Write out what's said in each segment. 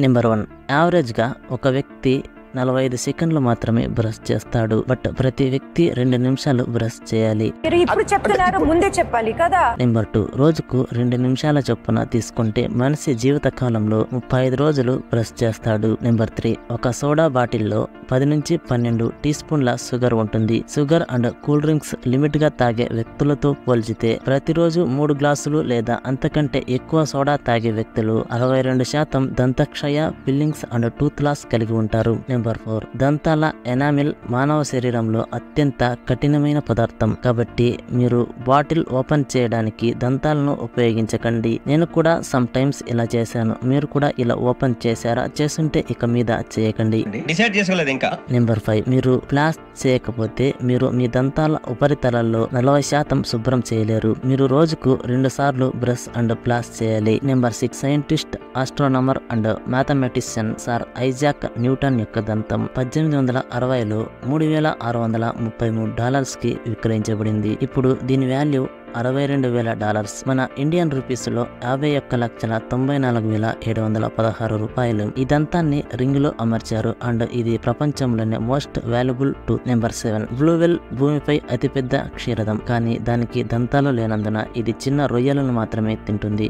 Number 1, యావరేజ్గా ఒక వ్యక్తి 45 సెకండ్లు మాత్రమే బ్రష్ చేస్తాడు. బట్ ప్రతి వ్యక్తి 2 నిమిషాలు బ్రష్ చేయాలి. నెంబర్ 2, రోజుకు 2 నిమిషాల చొప్పున తీసుకుంటే మనిషి జీవిత కాలంలో 35 రోజులు బ్రష్ చేస్తాడు. నెంబర్ 3, ఒక సోడా బాటిల్లో 10 నుంచి 12 టీ స్పూన్ల షుగర్ ఉంటుంది. Sugar and cool drinks limit గా తాగే వ్యక్తులతో పోల్చితే ప్రతిరోజు 3 గ్లాసులు లేదా అంతకంటే ఎక్కువ సోడా తాగే వ్యక్తులు 62% దంతక్షయ, ఫిల్లింగ్స్ అండ్ టూత్ లాస్ కలిగి ఉంటారు. నెంబర్ 4, దంతాల ఎనామిల్ మానవ శరీరంలో అత్యంత కఠినమైన పదార్థం. కాబట్టి మీరు బాటిల్ ఓపెన్ చేయడానికి దంతాలను ఉపయోగించకండి. నేను కూడా సమ్ టైమ్స్ ఇలా చేశాను. మీరు కూడా ఇలా ఓపెన్ చేశారా? చేస్తుంటే ఇక మీద చేయకండి. నెంబర్ 5, మీరు ఫ్లాస్ చేయకపోతే మీరు మీ దంతాల ఉపరితలాల్లో 40% శుభ్రం చేయలేరు. మీరు రోజుకు 2 సార్లు బ్రష్ అండ్ ఫ్లాస్ చేయాలి. Number 6, scientist, astronomer and mathematician sir Isaac Newton యొక్క దంతం 1860లో $3,633 కి విక్రయించబడింది. ఇప్పుడు దీని వాల్యూ $62,000. మన ఇండియన్ రూపీస్ లో 51,94,716 ఈ దంతాన్ని రింగ్ లో అమర్చారు అండ్ ఇది ప్రపంచంలోనే most valuable to. Number 7, blue well భూమిపై అతిపెద్ద క్షీరదం, కానీ దానికి దంతాలు లేనందున ఇది చిన్న రొయ్యలను మాత్రమే తింటుంది.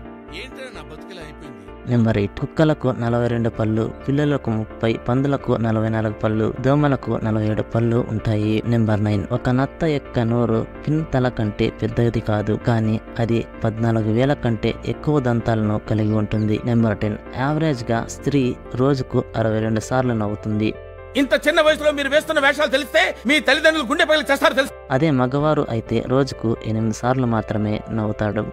నెంబర్ 8, కుక్కలకు 42 పళ్ళు, పిల్లలకు 30, పందులకు 44 పళ్ళు, దోమలకు 47 పళ్ళు ఉంటాయి. నెంబర్ 9, ఒక నత్త యొక్క నోరు పిన్ తల కంటే పెద్దది కాదు, కానీ అది 14,000 కంటే ఎక్కువ దంతాలను కలిగి ఉంటుంది. నెంబర్ 10, యావరేజ్ గా స్త్రీ రోజుకు 62 సార్లు నవ్వుతుంది. ఇంత చిన్న వయసులో మీరు వేస్తున్న వేషాలు తెలిస్తే మీ తల్లిదండ్రులు గుండె పగిలి చేస్తారు తెలుసు. అదే మగవారు అయితే రోజుకు 8 సార్లు మాత్రమే నవ్వుతాడు.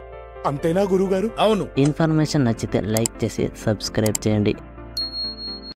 అంతేనా గురుగారు? అవును. ఇన్ఫర్మేషన్ నచ్చితే లైక్ చేసి సబ్స్క్రైబ్ చేయండి.